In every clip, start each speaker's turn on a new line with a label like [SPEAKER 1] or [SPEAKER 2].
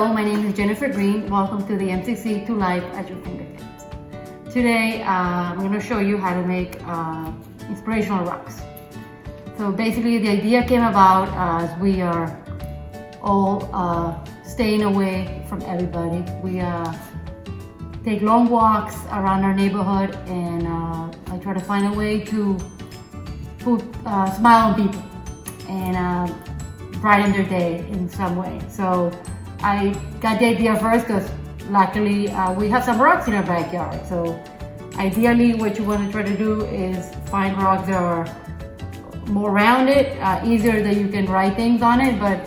[SPEAKER 1] Hello, my name is Jennifer Green. Welcome to the MCC to Life at your fingertips. Today, I'm going to show you how to make inspirational rocks. So basically, the idea came about as we are all staying away from everybody. We take long walks around our neighborhood, and I try to find a way to put a smile on people and brighten their day in some way. So I got the idea first because luckily we have some rocks in our backyard. So ideally what you want to try to do is find rocks that are more rounded, easier that you can write things on it, but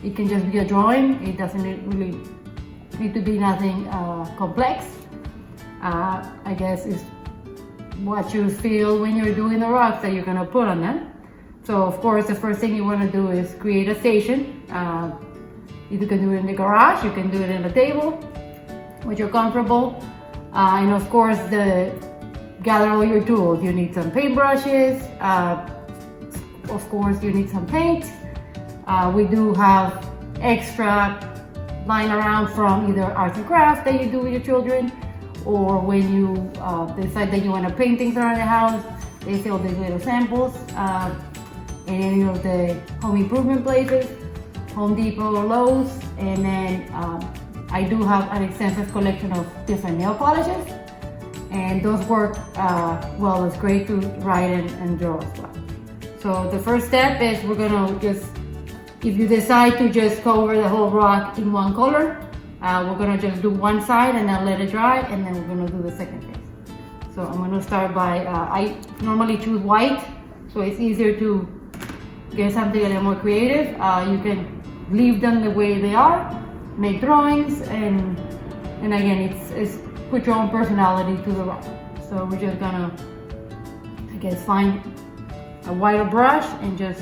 [SPEAKER 1] it can just be a drawing. It doesn't really need to be nothing complex. I guess it's what you feel when you're doing the rocks that you're gonna put on them. So of course the first thing you want to do is create a station. You can do it in the garage, you can do it in the table, which you're comfortable. And of course, gather all your tools. You need some paintbrushes. Of course, you need some paint. We do have extra lying around from either arts and crafts that you do with your children, or when you decide that you want to paint things around the house, they sell these little samples in any of the home improvement places. Home Depot or Lowe's, and then I do have an extensive collection of different nail polishes, and those work well. It's great to write and draw as well. So the first step is we're gonna just, if you decide to just cover the whole rock in one color, we're gonna just do one side and then let it dry, and then we're gonna do the second phase. So I'm gonna start by, I normally choose white, so it's easier to get something a little more creative. You can leave them the way they are, make drawings, and again, it's put your own personality to the rock. So we're just gonna, I guess, find a whiter brush and just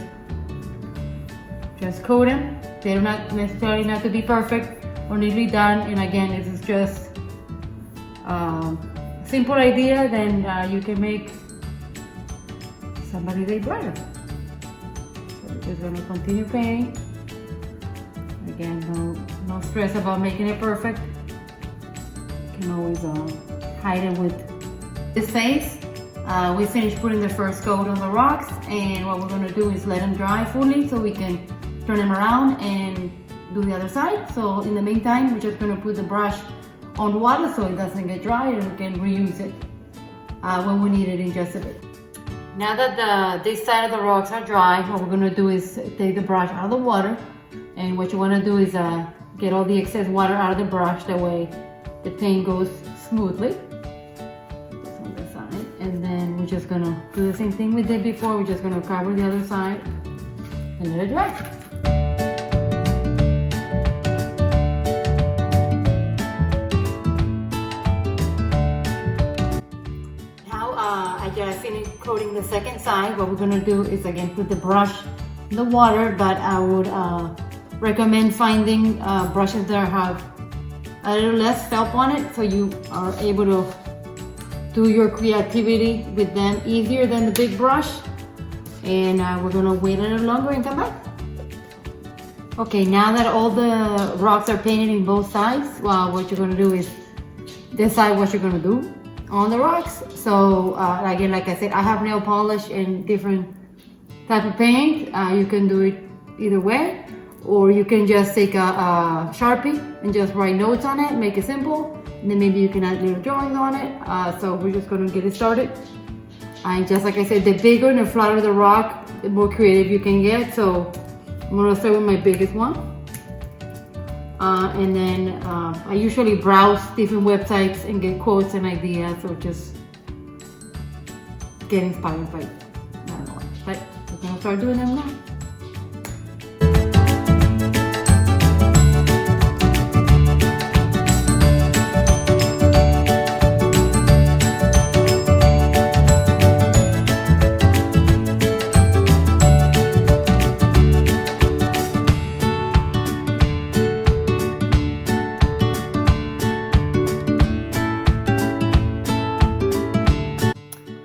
[SPEAKER 1] coat them. They do not necessarily have to be perfect or neatly done. And again, this is just a simple idea, then you can make somebody's day brighter. So we're just gonna continue painting. Again, no stress about making it perfect. You can always hide it with this phase. We finished putting the first coat on the rocks, and what we're going to do is let them dry fully so we can turn them around and do the other side. So in the meantime, we're just going to put the brush on water so it doesn't get dry, and we can reuse it when we need it in just a bit. Now that this side of the rocks are dry, what we're going to do is take the brush out of the water. And what you want to do is get all the excess water out of the brush, that way the paint goes smoothly. Just on the side. And then we're just going to do the same thing we did before. We're just going to cover the other side and let it dry. Now I just finished coating the second side. What we're going to do is again put the brush in the water, but I would recommend finding brushes that have a little less felt on it, so you are able to do your creativity with them easier than the big brush. And we're gonna wait a little longer and come back. Okay, now that all the rocks are painted in both sides, well, what you're gonna do is decide what you're gonna do on the rocks. So again, like I said, I have nail polish and different type of paint. You can do it either way. Or you can just take a Sharpie and just write notes on it, make it simple, and then maybe you can add little drawings on it. So we're just gonna get it started. And just like I said, the bigger and the flatter the rock, the more creative you can get. So I'm gonna start with my biggest one. And then I usually browse different websites and get quotes and ideas, or just get inspired by, I don't know, but we're gonna start doing them now.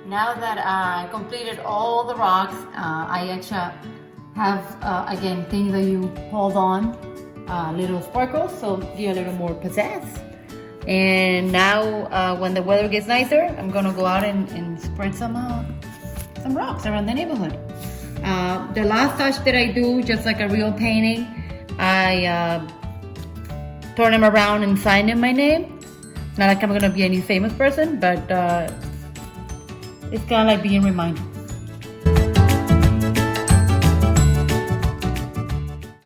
[SPEAKER 1] Now that I completed all the rocks, I actually have, again, things that you hold on little sparkles, so give a little more pizzazz. And now, when the weather gets nicer, I'm gonna go out and spread some rocks around the neighborhood. The last touch that I do, just like a real painting, I turn them around and sign in my name. Not like I'm gonna be any famous person, but it's kind of like being reminded.